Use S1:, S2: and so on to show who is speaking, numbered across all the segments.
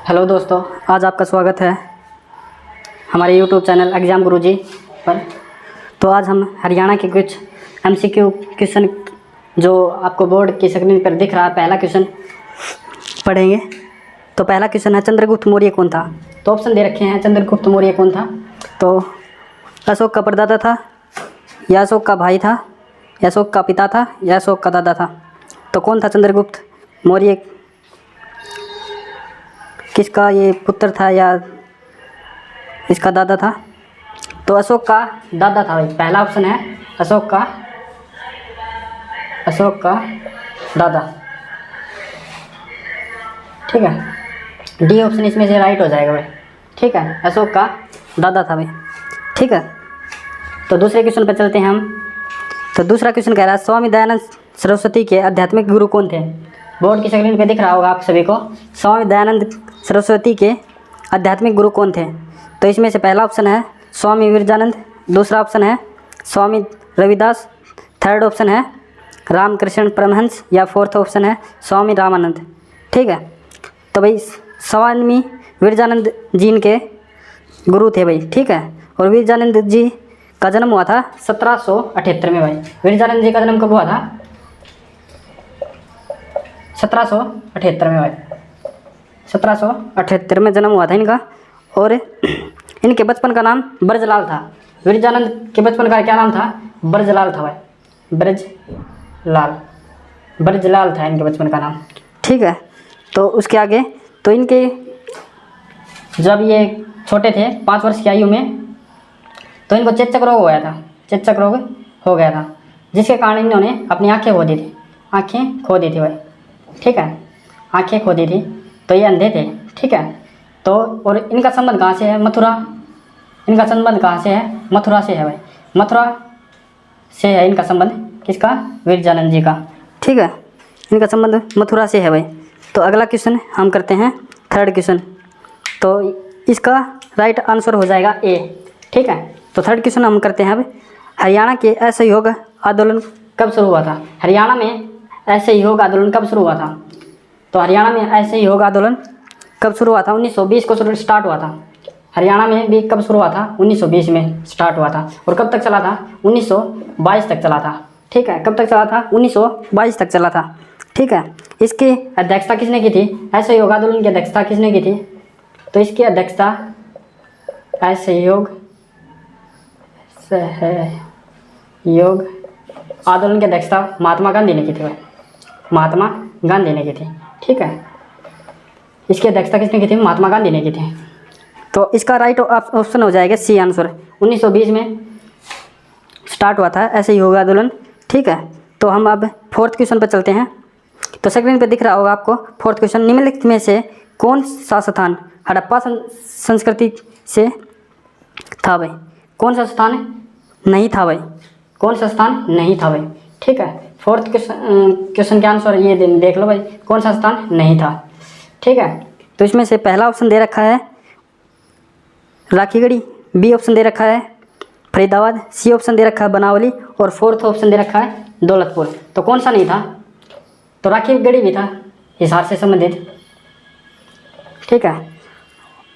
S1: Hello दोस्तों, आज आपका स्वागत है हमारे YouTube चैनल एग्ज़ाम गुरुजी पर। तो आज हम हरियाणा के कुछ MCQ क्वेश्चन जो आपको बोर्ड की स्क्रीन पर दिख रहा है, पहला क्वेश्चन पढ़ेंगे। तो पहला क्वेश्चन है, चंद्रगुप्त मौर्य कौन था? तो ऑप्शन दे रखे हैं, चंद्रगुप्त मौर्य कौन था? तो अशोक का परदादा था, या अशोक का भाई था, या अशोक का पिता था, या अशोक का दादा था। तो कौन था चंद्रगुप्त मौर्य? किसका ये पुत्र था या इसका दादा था? तो अशोक का दादा था भाई। पहला ऑप्शन है अशोक का दादा। ठीक है, डी ऑप्शन इसमें से राइट हो जाएगा भाई। ठीक है, अशोक का दादा था भाई। ठीक है, तो दूसरे क्वेश्चन पर चलते हैं हम। तो दूसरा क्वेश्चन कह रहा है, स्वामी दयानंद सरस्वती के आध्यात्मिक गुरु कौन थे? बोर्ड की स्क्रीन पे दिख रहा होगा आप सभी को, स्वामी दयानंद सरस्वती के आध्यात्मिक गुरु कौन थे? तो इसमें से पहला ऑप्शन है स्वामी विवेकानंद, दूसरा ऑप्शन है स्वामी रविदास, थर्ड ऑप्शन है रामकृष्ण परमहंस, या फोर्थ ऑप्शन है स्वामी रामानंद। ठीक है, तो भाई स्वामी विवेकानंद जी इनके गुरु थे भाई। ठीक है, और विवेकानंद जी का जन्म हुआ था 1778 में भाई। विवेकानंद जी का जन्म कब हुआ था? 1778 में भाई। 1778 में जन्म हुआ था इनका। और इनके बचपन का नाम ब्रजलाल था। विवेकानंद के बचपन का क्या नाम था? ब्रजलाल था भाई। ब्रजलाल था इनके बचपन का नाम। ठीक है, तो उसके आगे तो इनके जब ये छोटे थे 5 वर्ष की आयु में, तो इनको चेचक रोग हो गया था। चेचक रोग हो गया था, जिसके कारण इन्होंने अपनी आंखें खो दी थी भाई। ठीक है, आंखें खो दी थी, तो ये अंधे थे। ठीक है, तो और इनका संबंध कहाँ से है? मथुरा। इनका संबंध कहाँ से है? मथुरा से है भाई। मथुरा से है इनका संबंध। किसका? विवेकानंद जी का। ठीक है, इनका संबंध मथुरा से है भाई। तो अगला क्वेश्चन हम करते हैं, थर्ड क्वेश्चन। तो इसका राइट आंसर हो जाएगा ए। ठीक है, तो थर्ड क्वेश्चन हम करते हैं अब, हरियाणा के असहयोग आंदोलन कब शुरू हुआ था? हरियाणा में असहयोग आंदोलन कब शुरू हुआ था? तो हरियाणा में असहयोग आंदोलन कब शुरू हुआ था? 1920 को स्टार्ट हुआ था। हरियाणा में भी कब शुरू हुआ था? 1920 में स्टार्ट हुआ था। और कब तक चला था? 1922 तक चला था। ठीक है, कब तक चला था? 1922 तक चला था। ठीक है, इसकी अध्यक्षता किसने की थी? असहयोग आंदोलन की अध्यक्षता किसने की थी? तो इसकी अध्यक्षता असहयोग आंदोलन की अध्यक्षता महात्मा गांधी ने की थी भाई। महात्मा गांधी ने की थी। ठीक है, इसकी अध्यक्षता किसने की थी? महात्मा गांधी ने की थी। तो इसका राइट ऑप्शन हो जाएगा सी आंसर। 1920 में स्टार्ट हुआ था ऐसे ही होगा आंदोलन। ठीक है, तो हम अब फोर्थ क्वेश्चन पर चलते हैं। तो स्क्रीन पे दिख रहा होगा आपको फोर्थ क्वेश्चन, निम्नलिखित में से कौन सा स्थान हड़प्पा संस्कृति से था भाई? कौन सा स्थान नहीं था भाई? कौन सा स्थान नहीं था भाई? ठीक है, फोर्थ क्वेश्चन के आंसर ये देख लो भाई, कौन सा स्थान नहीं था। ठीक है, तो इसमें से पहला ऑप्शन दे रखा है राखीगढ़ी, बी ऑप्शन दे रखा है फरीदाबाद, सी ऑप्शन दे रखा है बनावली, और फोर्थ ऑप्शन दे रखा है दौलतपुर। तो कौन सा नहीं था? तो राखीगढ़ी भी था हिसार से संबंधित। ठीक है,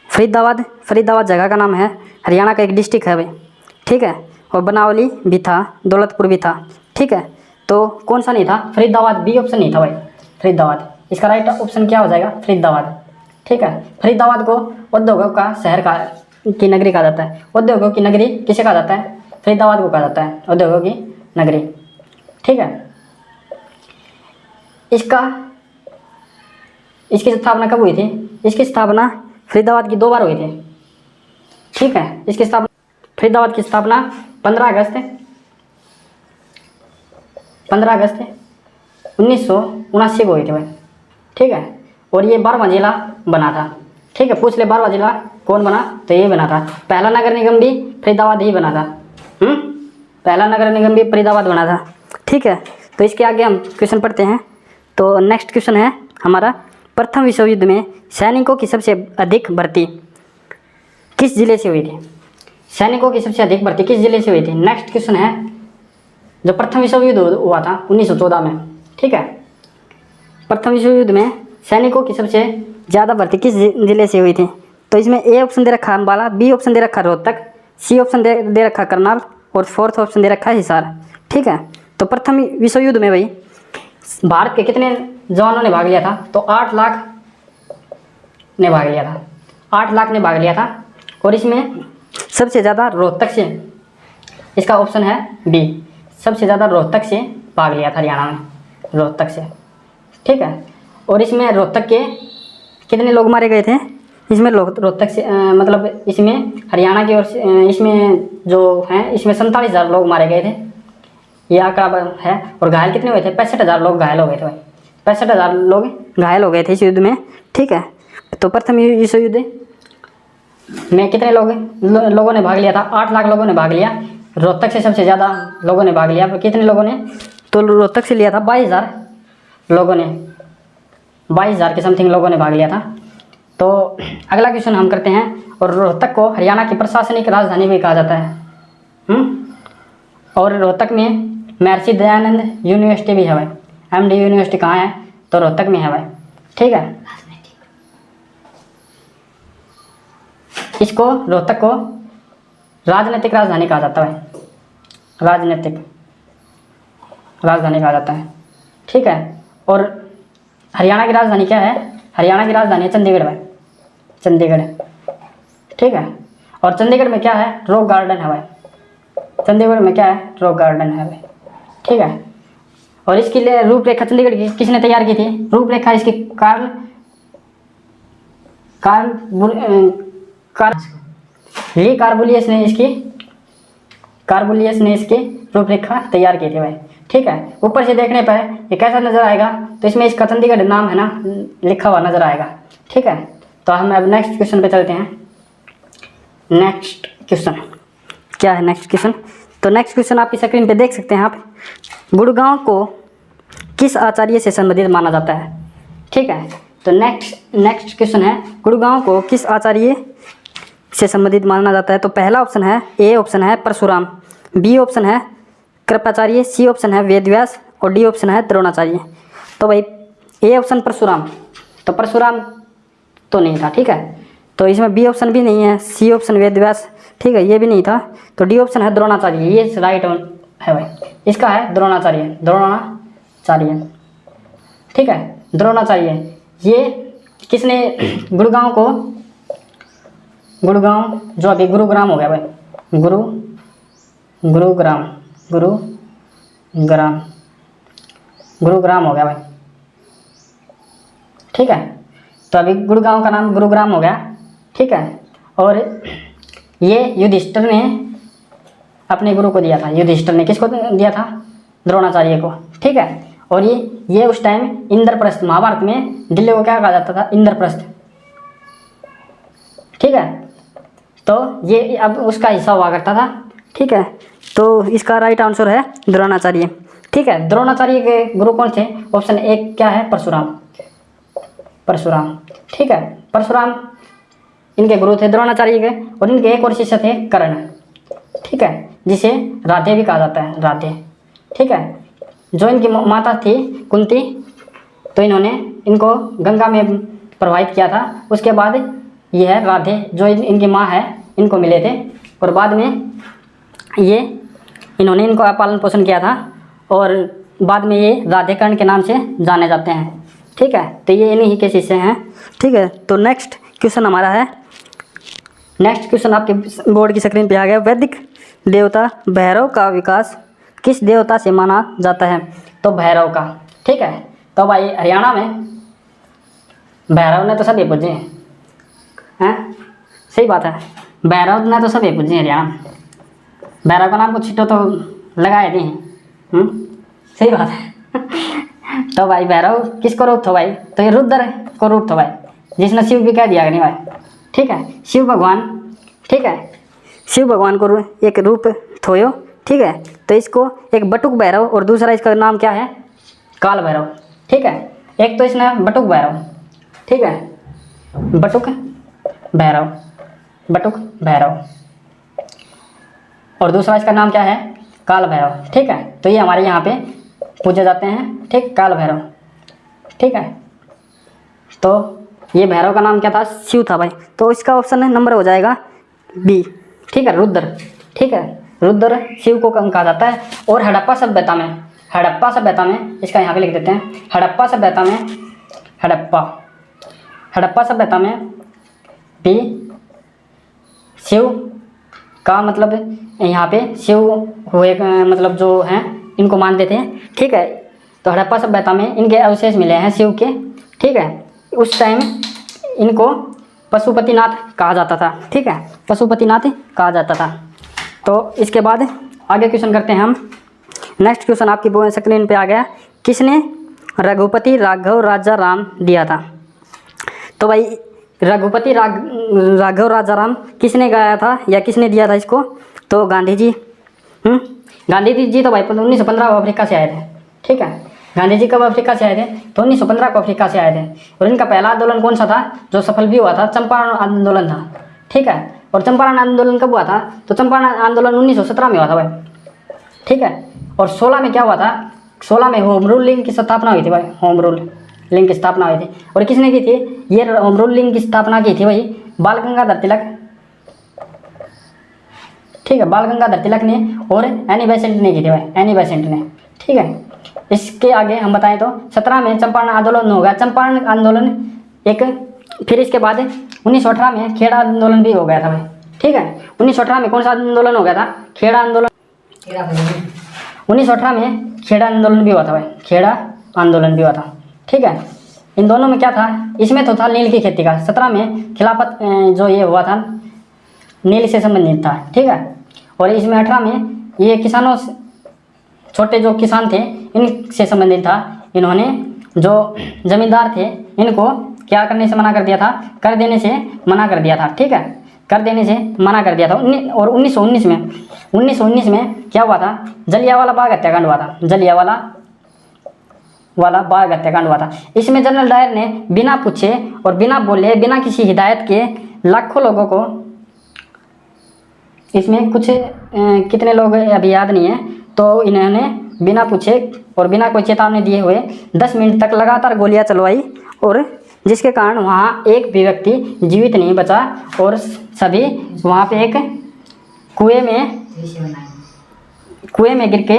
S1: फरीदाबाद जगह का नाम है, हरियाणा का एक डिस्ट्रिक्ट है भाई। ठीक है, और बनावली भी था, दौलतपुर भी था। ठीक है, तो कौन सा नहीं था? फरीदाबाद, बी ऑप्शन नहीं था भाई। फरीदाबाद, इसका राइट ऑप्शन क्या हो जाएगा? फरीदाबाद। ठीक है, फरीदाबाद को उद्योगों का शहर की नगरी कहा जाता है। उद्योगों की नगरी किसे कहा जाता है? फरीदाबाद को कहा जाता है उद्योगों की नगरी। ठीक है, इसकी स्थापना कब हुई थी? इसकी स्थापना फरीदाबाद की 2 बार हुई थी। ठीक है, इसकी स्थापना फरीदाबाद की स्थापना 15 अगस्त 1979 को हुई थी भाई। ठीक है, और ये 12वां जिला बना था। ठीक है, पूछ ले 12वां जिला कौन बना? तो ये बना था। पहला नगर निगम भी फरीदाबाद ही बना था। पहला नगर निगम भी फरीदाबाद बना था। ठीक है, तो इसके आगे हम क्वेश्चन पढ़ते हैं। तो नेक्स्ट क्वेश्चन है हमारा, प्रथम विश्व युद्ध में सैनिकों की सबसे अधिक भर्ती किस जिले से हुई थी? सैनिकों की सबसे अधिक भर्ती किस जिले से हुई थी? नेक्स्ट क्वेश्चन है, जो प्रथम विश्व युद्ध हुआ था 1914 में। ठीक है, प्रथम विश्व युद्ध में सैनिकों की सबसे ज़्यादा भर्ती किस जिले से हुई थी? तो इसमें ए ऑप्शन दे रखा है अम्बाला, बी ऑप्शन दे रखा है रोहतक, सी ऑप्शन दे रखा है करनाल और फोर्थ ऑप्शन दे रखा है हिसार। ठीक है, तो प्रथम विश्व युद्ध में भाई भारत के कितने जवानों ने भाग लिया था? तो 8 लाख ने भाग लिया था, 8 लाख ने भाग लिया था। और इसमें सबसे ज़्यादा रोहतक से, इसका ऑप्शन है बी, सबसे ज़्यादा रोहतक से भाग लिया था हरियाणा में, रोहतक से। ठीक है, और इसमें रोहतक के कितने लोग मारे गए थे? इसमें रोहतक से मतलब इसमें हरियाणा की ओर से इसमें जो हैं इसमें 47,000 लोग मारे गए थे, ये आंकड़ा है। और घायल कितने हुए थे? 65,000 लोग घायल हो गए थे भाई, 65,000 लोग घायल हो गए थे इस युद्ध में। ठीक है, तो प्रथम विश्व युद्ध में कितने लोगों ने भाग लिया था? 8 लाख लोगों ने भाग लिया। रोहतक से सबसे ज़्यादा लोगों ने भाग लिया, कितने लोगों ने? तो रोहतक से लिया था 22,000 लोगों ने, 22,000 के समथिंग लोगों ने भाग लिया था। तो अगला क्वेश्चन हम करते हैं। और रोहतक को हरियाणा की प्रशासनिक राजधानी भी कहा जाता है। और रोहतक में महर्षि दयानंद यूनिवर्सिटी भी है भाई, MD यूनिवर्सिटी कहाँ है? तो रोहतक में है भाई। ठीक है, इसको रोहतक को राजनीतिक राजधानी कहा जाता है भाई, राजनीतिक राजधानी कहा जाता है। ठीक है, और हरियाणा की राजधानी क्या है? हरियाणा की राजधानी है चंडीगढ़ भाई, चंडीगढ़। ठीक है, और चंडीगढ़ में क्या है? रॉक गार्डन है भाई, चंडीगढ़ में क्या है? रॉक गार्डन है भाई। ठीक है, और इसकी रूपरेखा चंडीगढ़ की किसने तैयार की थी? रूपरेखा इसकी कार्बुलियस ने इसकी रूपरेखा तैयार की थी भाई। ठीक है, ऊपर से देखने पर ये कैसा नजर आएगा? तो इसमें इसका चंडीगढ़ नाम है ना लिखा हुआ नजर आएगा। ठीक है, तो हम अब नेक्स्ट क्वेश्चन पे चलते हैं। नेक्स्ट क्वेश्चन क्या है? नेक्स्ट क्वेश्चन, तो नेक्स्ट क्वेश्चन आपकी स्क्रीन पे देख सकते हैं आप। गुड़गांव को किस आचार्य से संबंधित माना जाता है? ठीक है, तो नेक्स्ट क्वेश्चन है, गुड़गांव को किस आचार्य से संबंधित माना जाता है? तो पहला ऑप्शन है, ए ऑप्शन है परशुराम, बी ऑप्शन है कृपाचार्य, सी ऑप्शन है वेदव्यास और डी ऑप्शन है द्रोणाचार्य। तो भाई ए ऑप्शन परशुराम, तो परशुराम तो नहीं था। ठीक है, तो इसमें बी ऑप्शन भी नहीं है, सी ऑप्शन वेदव्यास, ठीक है, ये भी नहीं था। तो डी ऑप्शन है द्रोणाचार्य, ये राइट है भाई, इसका है द्रोणाचार्य, द्रोणाचार्य। ठीक है, द्रोणाचार्य। ये किसने गुड़गांव जो अभी गुरुग्राम हो गया भाई, गुरुग्राम हो गया भाई। ठीक है, तो अभी गुड़गांव का नाम गुरुग्राम हो गया। ठीक है, और ये युधिष्ठिर ने अपने गुरु को दिया था, युधिष्ठिर ने किसको दिया था? द्रोणाचार्य को। ठीक है, और ये उस टाइम इंद्रप्रस्थ, महाभारत में दिल्ली को क्या कहा जाता था? इंद्रप्रस्थ। ठीक है, तो ये अब उसका हिस्सा हुआ करता था। ठीक है, तो इसका राइट आंसर है द्रोणाचार्य। ठीक है, द्रोणाचार्य के गुरु कौन थे? ऑप्शन ए क्या है? परशुराम। ठीक है, परशुराम इनके गुरु थे द्रोणाचार्य के, और इनके एक और शिष्य थे कर्ण। ठीक है, जिसे राधे भी कहा जाता है, राधे। ठीक है, जो इनकी माता थी कुंती, तो इन्होंने इनको गंगा में प्रवाहित किया था। उसके बाद ये है राधे, जो इनकी माँ है, इनको मिले थे, और बाद में ये इन्होंने इनको पालन पोषण किया था, और बाद में ये राधे कर्ण के नाम से जाने जाते हैं। ठीक है, तो ये इन्हीं के शिष्य हैं। ठीक है, तो नेक्स्ट क्वेश्चन हमारा है, नेक्स्ट क्वेश्चन आपके बोर्ड की स्क्रीन पे आ गया। वैदिक देवता भैरव का विकास किस देवता से माना जाता है? तो भैरव का। ठीक है, तो भाई हरियाणा में भैरव ने तो सभी पूजे हैं, सही बात है, भैरव ने तो सभी पूजे हरियाणा में, भैरव का नाम कुछ छिटो तो लगाए थे। सही बात है। तो भाई भैरव किसको रूप था भाई? तो ये रुद्र को रूप था भाई, जिसने शिव भी कह दिया नहीं भाई। ठीक है, शिव भगवान। ठीक है, शिव भगवान को एक रूप थोयो। ठीक है, तो इसको एक बटुक भैरव, और दूसरा इसका नाम क्या है? काल भैरव। ठीक है, एक तो इसने बटुक भैरव, ठीक है, बटुक भैरव, और दूसरा इसका नाम क्या है? काल भैरव। ठीक है, तो ये हमारे यहाँ पे पूजे जाते हैं। ठीक, काल भैरव। ठीक है, तो ये भैरव का नाम क्या था? शिव था भाई। तो इसका ऑप्शन नंबर हो जाएगा बी। ठीक है, रुद्र। ठीक है, रुद्र शिव को कहा जाता है। और हड़प्पा सभ्यता में इसका यहाँ पे लिख देते हैं। हड़प्पा सभ्यता में भी शिव का मतलब यहाँ पे शिव हुए मतलब जो हैं इनको मानते थे। ठीक है, तो हड़प्पा सभ्यता में इनके अवशेष मिले हैं शिव के। ठीक है, उस टाइम इनको पशुपतिनाथ कहा जाता था। ठीक है, पशुपतिनाथ कहा जाता था। तो इसके बाद आगे क्वेश्चन करते हैं हम। नेक्स्ट क्वेश्चन आपकी स्क्रीन पे आ गया। किसने रघुपति राघव राजा राम दिया था? तो भाई रघुपति राघव राजा राम किसने गाया था या किसने दिया था इसको? तो गांधी जी। गांधी जी तो भाई 1915 अफ्रीका से आए थे। ठीक है, गांधी जी कब अफ्रीका से आए थे? तो 1915 को अफ्रीका से आए थे। और इनका पहला आंदोलन कौन सा था जो सफल भी हुआ था? चंपारण आंदोलन था। ठीक है, और चंपारण आंदोलन कब हुआ था? तो चंपारण आंदोलन 1917 में हुआ था भाई। ठीक है, और 16 में क्या हुआ था? 16 में होम रूल लीग की स्थापना हुई थी भाई। होम रूल लीग की स्थापना हुई थी। और किसने की थी? ये होम रूल लीग की स्थापना की थी भाई बाल गंगाधर तिलक। ठीक है, बाल गंगाधर तिलक ने और एनी बेसेंट ने की थी भाई, एनी बेसेंट ने। ठीक है, इसके आगे हम बताएं तो 17 में चंपारण आंदोलन होगा। चंपारण आंदोलन एक, फिर इसके बाद 1918 में खेड़ा आंदोलन भी हो गया था भाई। ठीक है, 1918 में कौन सा आंदोलन हो गया था? खेड़ा आंदोलन। 1918 में खेड़ा आंदोलन भी हुआ था भाई, खेड़ा आंदोलन भी हुआ था। ठीक है, इन दोनों में क्या था? इसमें तो था नील की खेती का। 17 में खिलाफत जो ये हुआ था नील से संबंधित था। ठीक है, और इसमें 18 में ये किसानों छोटे जो किसान थे इनसे संबंधित था। इन्होंने जो जमींदार थे इनको क्या करने से मना कर दिया था? कर देने से मना कर दिया था। ठीक है, कर देने से मना कर दिया था। और 1919 में क्या हुआ था? जलियांवाला बाग हत्याकांड हुआ था। जलियांवाला बाग हत्याकांड हुआ था। इसमें जनरल डायर ने बिना पूछे और बिना बोले, बिना किसी हिदायत के लाखों लोगों को, इसमें कुछ कितने लोग अभी याद नहीं है, तो इन्होंने बिना पूछे और बिना कोई चेतावनी दिए हुए 10 मिनट तक लगातार गोलियां चलवाई, और जिसके कारण वहाँ एक भी व्यक्ति जीवित नहीं बचा और सभी वहाँ पे एक कुएं में गिर के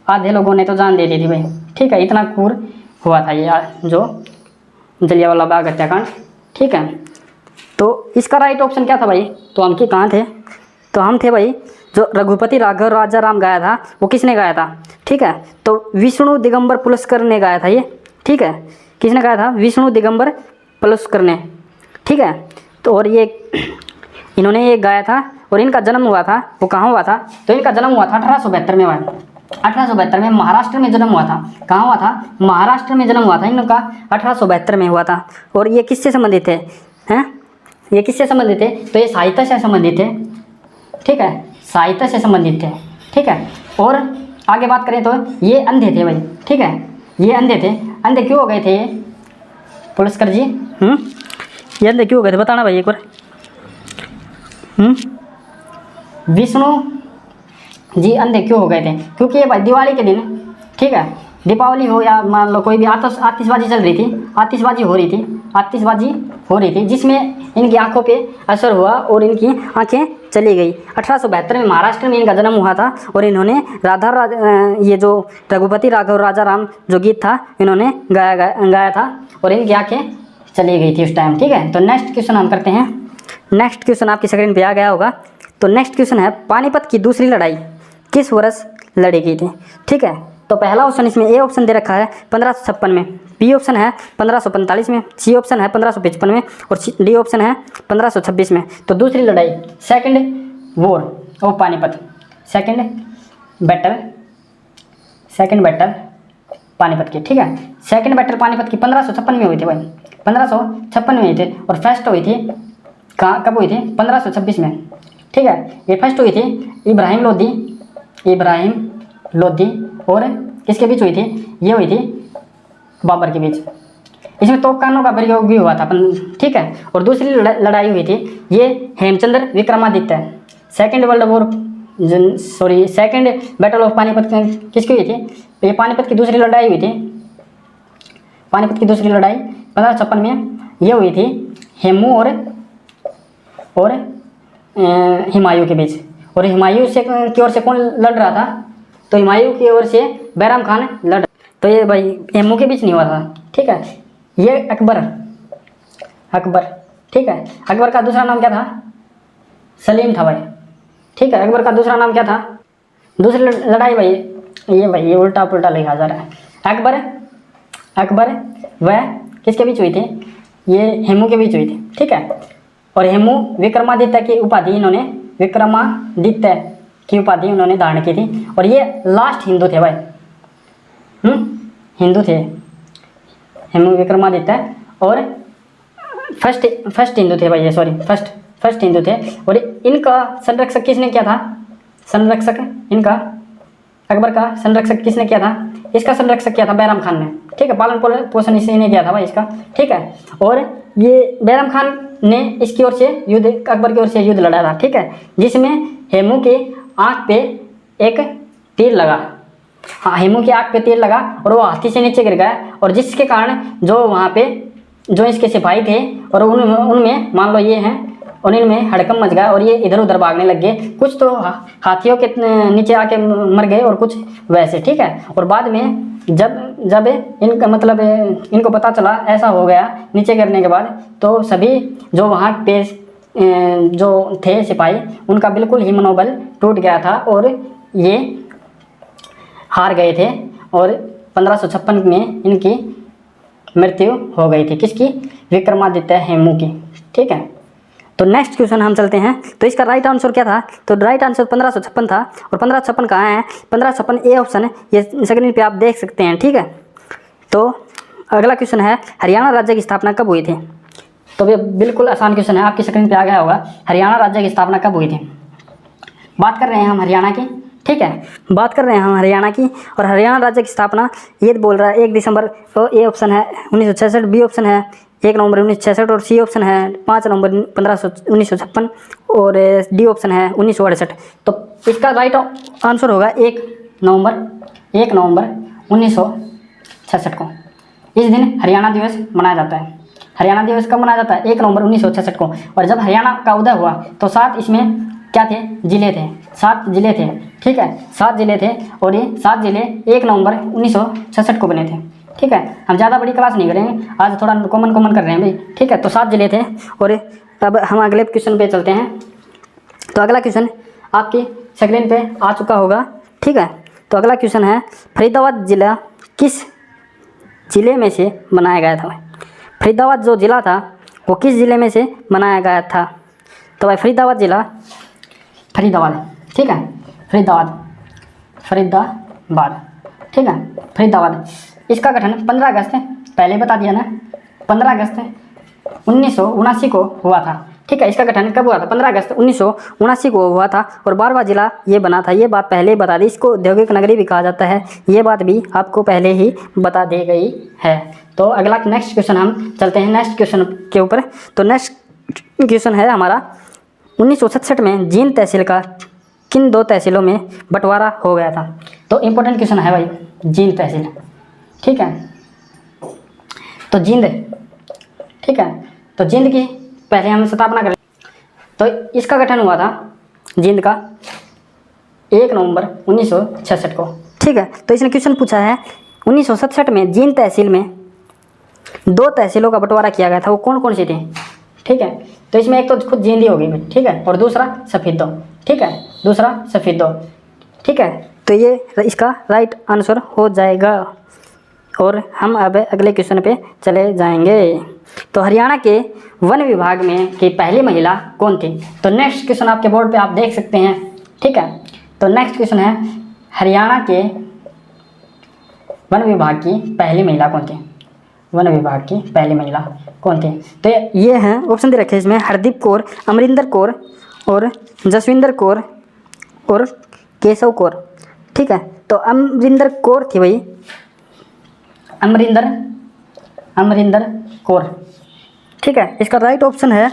S1: आधे लोगों ने तो जान दे दी थी भाई। ठीक है, इतना क्रूर हुआ था ये जो जलियांवाला बाग हत्याकांड। ठीक है, तो इसका राइट ऑप्शन क्या था भाई? तो हम कहाँ थे? तो हम थे भाई जो रघुपति राघव राजा राम गाया था वो किसने गाया था? ठीक है, तो विष्णु दिगंबर पुलस्कर ने गाया था ये। ठीक है, किसने गाया था? विष्णु दिगंबर पुलस्कर ने। ठीक है, तो और ये इन्होंने ये गाया था। और इनका जन्म हुआ था, वो कहाँ हुआ था? तो इनका जन्म हुआ था 1872 में। 1872 में महाराष्ट्र में जन्म हुआ था। कहाँ हुआ था? महाराष्ट्र में जन्म हुआ था इनका, 1872 में हुआ था। और ये किससे संबंधित थे? हैं, ये किससे संबंधित थे? तो ये साहित्य से संबंधित थे। ठीक है, साहित्य से संबंधित थे। ठीक है, और आगे बात करें तो ये अंधे थे भाई। ठीक है, ये अंधे थे। अंधे क्यों हो गए थे पुलस्कर जी? ये अंधे क्यों हो गए थे बताना भाई एक बार। विष्णु जी अंधे क्यों हो गए थे? क्योंकि ये भाई दिवाली के दिन, ठीक है, दीपावली हो या मान लो कोई भी आतिशबाजी चल रही थी, आतिशबाजी हो रही थी जिसमें इनकी आंखों पे असर हुआ और इनकी आंखें चली गई। 1872 में महाराष्ट्र में इनका जन्म हुआ था। और इन्होंने ये जो रघुपति राघव राजा राम जो गीत था इन्होंने गाया था और इनकी आंखें चली गई थी उस टाइम। ठीक है, तो नेक्स्ट क्वेश्चन हम करते हैं। नेक्स्ट क्वेश्चन आपकी स्क्रीन पे आ गया होगा। तो नेक्स्ट क्वेश्चन है, पानीपत की दूसरी लड़ाई किस वर्ष लड़ी गई थी? ठीक है, तो पहला ऑप्शन इसमें ए ऑप्शन दे रखा है 1556 में, बी ऑप्शन है 1545 में, सी ऑप्शन है 1555 में और डी ऑप्शन है 1526 में। तो दूसरी लड़ाई, second war of Panipat, second battle Panipat की। ठीक है, सेकंड बैटल पानीपत की 1556 में हुई थी भाई, 1556 में हुई थी। और फर्स्ट हुई थी कब हुई थी? 1526 में। ठीक है, ये फर्स्ट हुई थी इब्राहिम लोधी और किसके बीच हुई थी? ये हुई थी बाबर के बीच। इसमें तोपखानों का प्रयोग भी हुआ था। ठीक है, और दूसरी लड़ाई हुई थी ये Hemchandra Vikramaditya, second battle of Panipat किसकी हुई थी? ये पानीपत की दूसरी लड़ाई हुई थी पानीपत की दूसरी लड़ाई 1556 में ये हुई थी हेमू और हुमायूं के बीच। और हुमायूं से की ओर से कौन लड़ रहा था? तो हुमायूं की ओर से बैराम खान लड़। तो ये भाई हेमू के बीच नहीं हुआ था, ठीक है। ये अकबर, ठीक है। अकबर का दूसरा नाम क्या था? सलीम था भाई, ठीक है। अकबर का दूसरा नाम क्या था? दूसरी लड़ाई भाई ये उल्टा पुल्टा लिखा जा रहा है। अकबर वह किसके बीच हुई थी? ये हेमू के बीच हुई थी, ठीक है। और हेमू विक्रमादित्य की उपाधि उन्होंने धारण की थी। और ये लास्ट हिंदू थे भाई, हिंदू थे हेमू विक्रमादित्य। और फर्स्ट हिंदू थे भाई ये, सॉरी फर्स्ट हिंदू थे। और इनका संरक्षक किसने किया था? इनका अकबर का संरक्षक किसने किया था? इसका संरक्षक किया था बैराम खान ने, ठीक है। पालन पोषण इसी ने किया था भाई इसका, ठीक है। और ये बैराम खान ने इसकी ओर से युद्ध, अकबर की ओर से युद्ध लड़ा था, ठीक है। जिसमें हेमू के आँख पे एक तीर लगा, हाँ हेमू की आँख पे तीर लगा और वो हाथी से नीचे गिर गया। और जिसके कारण जो वहाँ पे जो इसके सिपाही थे और उनमें मान लो ये हैं, उनमें हड़कम मच गया और ये इधर उधर भागने लग गए। कुछ तो हाथियों के नीचे आके मर गए और कुछ वैसे, ठीक है। और बाद में जब इनका मतलब इनको पता चला ऐसा हो गया नीचे गिरने के बाद, तो सभी जो वहाँ पे जो थे सिपाही उनका बिल्कुल ही मनोबल टूट गया था और ये हार गए थे। और 1556 में इनकी मृत्यु हो गई थी। किसकी? विक्रमादित्य हेमू की, ठीक है। तो नेक्स्ट क्वेश्चन हम चलते हैं। तो इसका राइट आंसर क्या था? तो राइट आंसर 1556 था। और 1556 कहाँ है? 1556 ए ऑप्शन है, ये स्क्रीन पे आप देख सकते हैं, ठीक है। तो अगला क्वेश्चन है हरियाणा राज्य की स्थापना कब हुई थी? तो ये बिल्कुल आसान क्वेश्चन है, आपकी स्क्रीन पे आ गया होगा। हरियाणा राज्य की स्थापना कब हुई थी? बात कर रहे हैं हम हरियाणा की, ठीक है। बात कर रहे हैं हम हरियाणा की। और हरियाणा राज्य की स्थापना ये बोल रहा है 1 दिसंबर, तो ए ऑप्शन है 1966, बी ऑप्शन है 1 नवंबर 1966 और सी ऑप्शन है 5 नवंबर 1956 और डी ऑप्शन है 1968। तो इसका राइट आंसर होगा 1 नवंबर 1966 को। इस दिन हरियाणा दिवस मनाया जाता है। हरियाणा दिवस कब मनाया जाता है? 1 नवंबर 1966 को। और जब हरियाणा का उदय हुआ तो 7 इसमें क्या थे? जिले थे, 7 जिले थे, ठीक है। 7 जिले थे और ये 7 जिले 1 नवंबर 1966 को बने थे, ठीक है। हम ज़्यादा बड़ी क्लास नहीं करेंगे आज, थोड़ा कॉमन कर रहे हैं भाई, ठीक है। तो 7 जिले थे। और अब हम अगले क्वेश्चन पे चलते हैं। तो अगला क्वेश्चन आपकी स्क्रीन पे आ चुका होगा, ठीक है। तो अगला क्वेश्चन है फरीदाबाद जिला किस जिले में से बनाया गया था? फरीदाबाद जो जिला था वो किस जिले में से बनाया गया था? तो भाई फरीदाबाद जिला, ठीक है। फरीदाबाद, ठीक है। फरीदाबाद, इसका गठन 15 अगस्त, पहले बता दिया ना, 15 अगस्त 1979 को हुआ था, ठीक है। इसका गठन कब हुआ था? 15 अगस्त 1979 को हुआ था। और 12वां जिला ये बना था, ये बात पहले ही बता दी। इसको औद्योगिक नगरी भी कहा जाता है, ये बात भी आपको पहले ही बता दी गई है। तो अगला नेक्स्ट क्वेश्चन हम चलते हैं नेक्स्ट क्वेश्चन के ऊपर। तो नेक्स्ट क्वेश्चन है हमारा 1967 में जींद तहसील का किन 2 तहसीलों में बंटवारा हो गया था? तो इम्पोर्टेंट क्वेश्चन है भाई, जींद तहसील, ठीक है। तो जींद, ठीक है। तो जींद की पहले हम स्थापना करें। तो इसका गठन हुआ था जींद का 1 नवंबर 1966 को, ठीक है। तो इसने क्वेश्चन पूछा है 1967 में जींद तहसील में 2 तहसीलों का बंटवारा किया गया था, वो कौन कौन सी थी, ठीक है। तो इसमें एक तो खुद जींद ही हो गई, ठीक है। और दूसरा सफीदो, ठीक है, दूसरा सफीदो, ठीक है। तो ये इसका राइट आंसर हो जाएगा। और हम अब अगले क्वेश्चन पे चले जाएंगे। तो हरियाणा के वन विभाग में की पहली महिला कौन थी? तो नेक्स्ट क्वेश्चन आपके बोर्ड पे आप देख सकते हैं, ठीक है। तो नेक्स्ट क्वेश्चन है हरियाणा के वन विभाग की पहली महिला कौन थी? वन विभाग की पहली महिला कौन थी? तो ये हैं ऑप्शन दे रखे इसमें, हरदीप कौर, अमरिंदर कौर और जसविंदर कौर और केशव कौर, ठीक है। तो अमरिंदर कौर थी भाई, अमरिंदर कौर, ठीक है। इसका राइट ऑप्शन है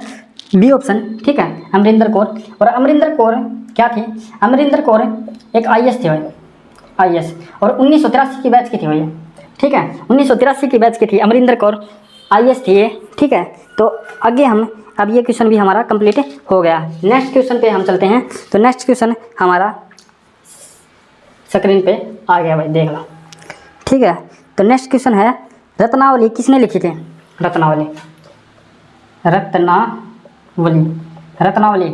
S1: बी ऑप्शन, ठीक है, अमरिंदर कौर। और अमरिंदर कौर क्या थी? अमरिंदर कौर एक IAS थी भाई, IAS। और 1983 की बैच की थी भाई, ठीक है। 1983 की बैच की थी, अमरिंदर कौर IAS थी ये, ठीक है। तो आगे हम अब ये क्वेश्चन भी हमारा कंप्लीट हो गया। नेक्स्ट क्वेश्चन पे हम चलते हैं। तो नेक्स्ट क्वेश्चन हमारा स्क्रीन पे आ गया भाई, देख लो, ठीक है। तो नेक्स्ट क्वेश्चन है, रत्नावली किसने लिखी थी? रत्नावली, रत्नावली, रत्नावली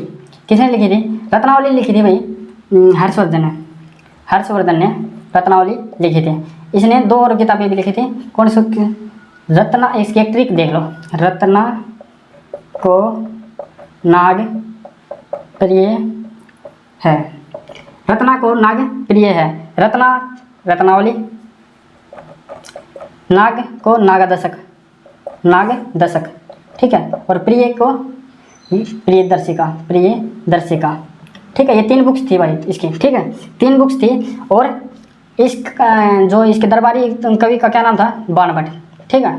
S1: किसने लिखी थी? रत्नावली लिखी थी भाई हर्षवर्धन ने, हर्षवर्धन ने रत्नावली लिखी थी। इसने 2 और किताबें भी लिखी थी। कौन सी? रत्ना, इसकी एक ट्रिक देख लो, रत्ना को नाग प्रिय है, रत्ना को नाग प्रिय है, रत्नावली, नाग को नागदशक, नागदशक, ठीक है। और प्रिय को प्रियदर्शिका, प्रियदर्शिका, ठीक है। ये 3 बुक्स थी भाई इसकी, ठीक है, 3 बुक्स थी। और इसका जो इसके दरबारी कवि का क्या नाम था? बाणभट्ट, ठीक है,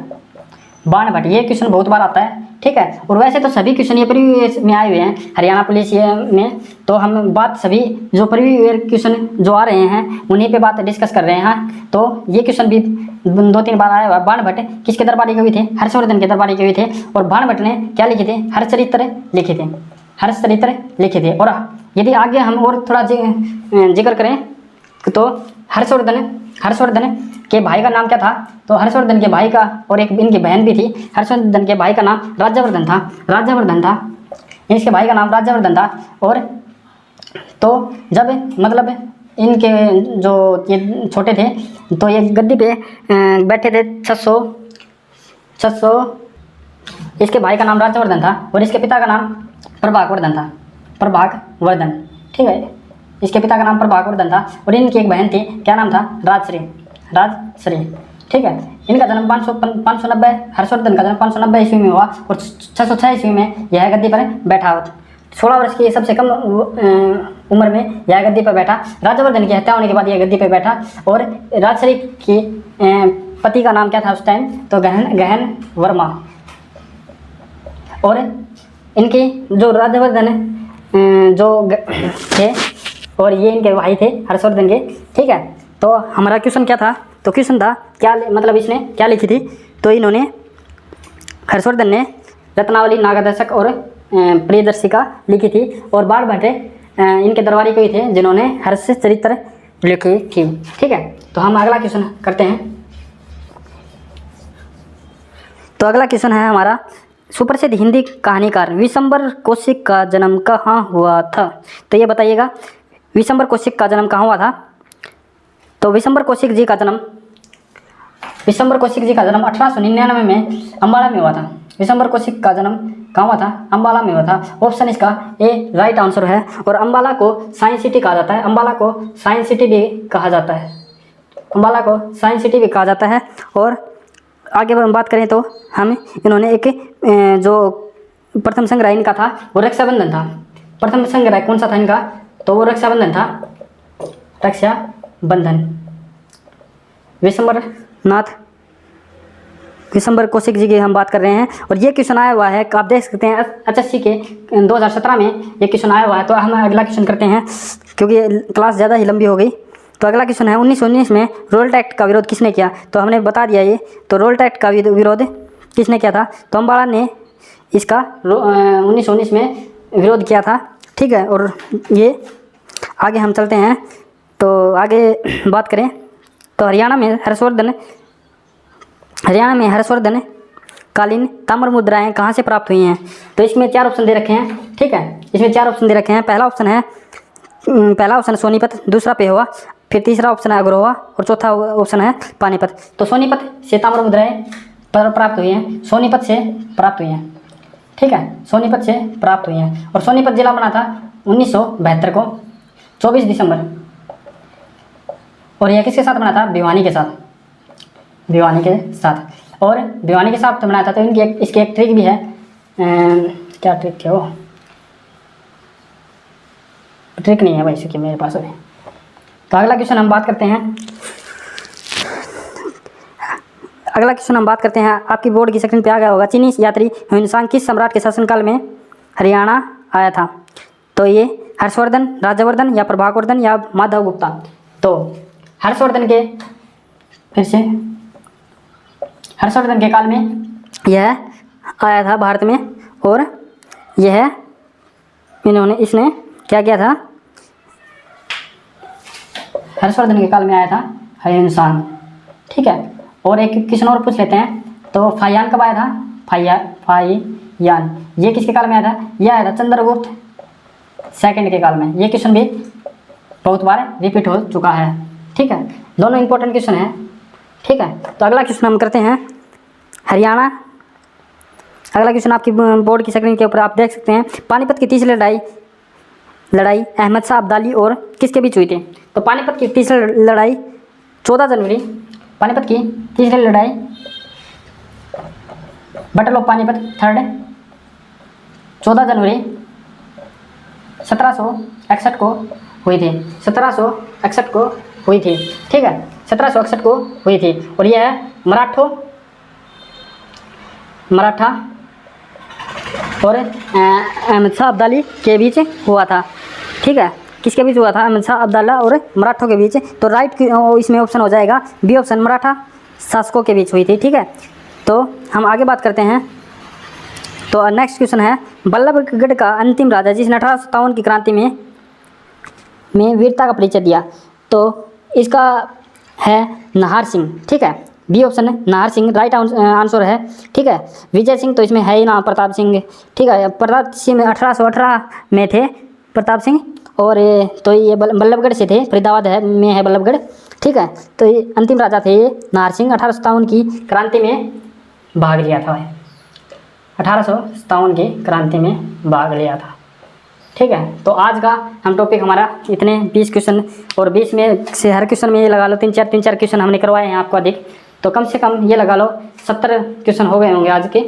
S1: बाणभट्ट। ये क्वेश्चन बहुत बार आता है, ठीक है। और वैसे तो सभी क्वेश्चन ये प्रीवियस में आए हुए हैं हरियाणा पुलिस ये में, तो हम बात सभी जो प्रीवियस क्वेश्चन जो आ रहे हैं उन्हीं पे बात डिस्कस कर रहे हैं। तो ये क्वेश्चन भी 2-3 बार आया हुआ। बाणभट्ट किसके दरबारी कवि थे? हर्षवर्धन के दरबारी कवि थे। और बाणभट्ट ने क्या लिखे थे? हर्षचरित्र लिखे थे, हर्षचरित्र लिखे थे। और यदि आगे हम और थोड़ा जिक्र करें तो हर्षवर्धन के भाई का नाम क्या था? तो हर्षवर्धन के भाई का, और एक इनकी बहन भी थी, हर्षवर्धन के भाई का नाम राज्यवर्धन था, राज्यवर्धन था, इसके भाई का नाम राज्यवर्धन था। और तो जब मतलब इनके जो ये छोटे थे तो ये गद्दी पे बैठे थे 600, इसके भाई का नाम राज्यवर्धन था और इसके पिता का नाम प्रभाकवर्धन था, प्रभाकवर्धन, ठीक है। इसके पिता का नाम प्रभाकवर्धन था और इनकी एक बहन थी, क्या नाम था? राजश्री, राजश्री, ठीक है। इनका जन्म 590, हर्षवर्धन का जन्म 590 ईस्वी में हुआ और 606 ईस्वी में यह गद्दी पर बैठा। 16 वर्ष की सबसे कम उम्र में यह गद्दी पर बैठा। राज्यवर्धन की हत्या होने के बाद यह गद्दी पर बैठा। और राजश्री की पति का नाम क्या था उस टाइम? तो गहन वर्मा। और इनके जो राज्यवर्धन जो थे और ये इनके भाई थे हर्षवर्धन के, ठीक है। तो हमारा क्वेश्चन क्या था? तो क्वेश्चन था क्या, मतलब इसने क्या लिखी थी? तो इन्होंने, हर्षवर्धन ने रत्नावली, नागदशक और प्रियदर्शिका लिखी थी। और बाणभट्ट इनके दरबारी कवि थे जिन्होंने हर्षचरित्र लिखी थी, ठीक है। तो हम अगला क्वेश्चन करते हैं। तो अगला क्वेश्चन है हमारा, सुप्रसिद्ध हिंदी कहानीकार विशंबर कौशिक का जन्म कहाँ हुआ था? तो ये बताइएगा, विशंबर कौशिक का जन्म कहाँ हुआ था? तो विशंबर कौशिक जी का जन्म 1899 में अम्बाला में हुआ था। विशंबर कौशिक का जन्म कहाँ हुआ था? अम्बाला में हुआ था। ऑप्शन इसका ए राइट आंसर है। और अम्बाला को साइंस सिटी कहा जाता है, अम्बाला को साइंस सिटी भी कहा जाता है, अम्बाला को साइंस सिटी भी कहा जाता है। और आगे हम बात करें तो हम इन्होंने एक जो प्रथम संग्रह इनका था वो रक्षाबंधन था। प्रथम संग्रह कौन सा था इनका? तो वो रक्षाबंधन था, रक्षाबंधन। विशंबर कौशिक जी की हम बात कर रहे हैं। और ये क्वेश्चन आया हुआ है, आप देख सकते हैं HSC के 2017 में ये क्वेश्चन आया हुआ है। तो हम अगला क्वेश्चन करते हैं क्योंकि क्लास ज़्यादा ही लंबी हो गई। तो अगला क्वेश्चन है, 1919 में रोल्ट एक्ट का विरोध किसने किया? तो हमने बता दिया ये। तो रोल्ट एक्ट का विरोध किसने किया था? तो अम्बाला ने इसका 1919 में विरोध किया था, ठीक है। और ये आगे हम चलते हैं। तो आगे बात करें तो हरियाणा में हर्षवर्धन कालीन ताम्र मुद्राएं कहाँ से प्राप्त हुई हैं? तो इसमें 4 ऑप्शन दे रखे हैं, ठीक है। इसमें 4 ऑप्शन दे रखे हैं। पहला ऑप्शन सोनीपत, दूसरा पेहोवा, फिर तीसरा ऑप्शन है अग्रोहा और चौथा ऑप्शन है पानीपत। तो सोनीपत से ताम्र मुद्राएं प्राप्त हुई हैं, सोनीपत से प्राप्त हुई हैं, ठीक है, सोनीपत से प्राप्त हुई हैं। और सोनीपत जिला बना था 1972 को 24 दिसंबर। और यह किसके साथ बना था? भिवानी के साथ, भिवानी के साथ। और भिवानी के साथ बनाया था। तो इसकी एक ट्रिक भी है, क्या ट्रिक है वो? ट्रिक नहीं है भाई इसकी मेरे पास अभी। तो अगला क्वेश्चन हम बात करते हैं। आपकी बोर्ड की सेक्शन पे आ गया होगा, चीनी यात्री ह्वेनसांग किस सम्राट के शासनकाल में हरियाणा आया था? तो ये हर्षवर्धन, राज्यवर्धन या प्रभाकवर्धन या माधव गुप्ता? तो हर्षवर्धन के, फिर से हर्षवर्धन के काल में यह आया था भारत में, और यह इसने क्या किया था, हर्षवर्धन के काल में आया था हायूनसांग। ठीक है, और एक क्वेश्चन और पूछ लेते हैं। तो फाहियान कब आया था? फाहियान ये किसके काल में आया था? यह आया था चंद्रगुप्त सेकंड के काल में। ये क्वेश्चन भी बहुत बार रिपीट हो चुका है। ठीक है, दोनों इंपॉर्टेंट क्वेश्चन है। ठीक है, तो अगला क्वेश्चन हम करते हैं हरियाणा। अगला क्वेश्चन आपकी बोर्ड की स्क्रीन के ऊपर आप देख सकते हैं। पानीपत की तीसरी लड़ाई अहमद शाह अब्दाली और किसके बीच हुई थी? तो पानीपत की तीसरी लड़ाई 14 जनवरी, पानीपत की तीसरी लड़ाई बैटल ऑफ पानीपत थर्ड 14 जनवरी 1761 को हुई थी। 1761 को हुई थी। ठीक है, 1761 को हुई थी, और यह है मराठा और अहमद शाह अब्दाली के बीच हुआ था। ठीक है, किसके बीच हुआ था? अहमद शाह अब्दाला और मराठों के बीच। तो राइट इसमें ऑप्शन हो जाएगा बी ऑप्शन, मराठा शासकों के बीच हुई थी। ठीक है, तो हम आगे बात करते हैं। तो नेक्स्ट क्वेश्चन है बल्लभगढ़ का अंतिम राजा जिसने 1857 की क्रांति में वीरता का परिचय दिया। तो इसका है नाहर सिंह। ठीक है, बी ऑप्शन है नाहर सिंह राइट आंसर है। ठीक है, विजय सिंह तो इसमें है ही ना, प्रताप सिंह। ठीक है, प्रताप सिंह 1818 में थे प्रताप सिंह, और तो ये बल्लभगढ़ से थे, फरीदाबाद में है बल्लभगढ़। ठीक है, तो ये अंतिम राजा थे ये नाहर सिंह। 1857 की क्रांति में भाग लिया था, 1857 की क्रांति में भाग लिया था। ठीक है, तो आज का हम टॉपिक हमारा इतने 20 क्वेश्चन, और 20 में से हर क्वेश्चन में ये लगा लो 3-4 क्वेश्चन हमने करवाए हैं आपको अधिक, तो कम से कम ये लगा लो 70 क्वेश्चन हो गए होंगे आज के।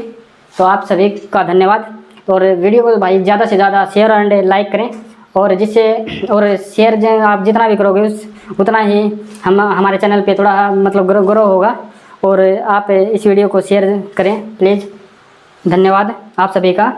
S1: तो आप सभी का धन्यवाद, और वीडियो को भाई ज़्यादा से ज़्यादा शेयर एंड लाइक करें, और जिससे और शेयर आप जितना भी करोगे उतना ही हमारे चैनल पे थोड़ा मतलब ग्रो होगा। और आप इस वीडियो को शेयर करें प्लीज़। धन्यवाद आप सभी का।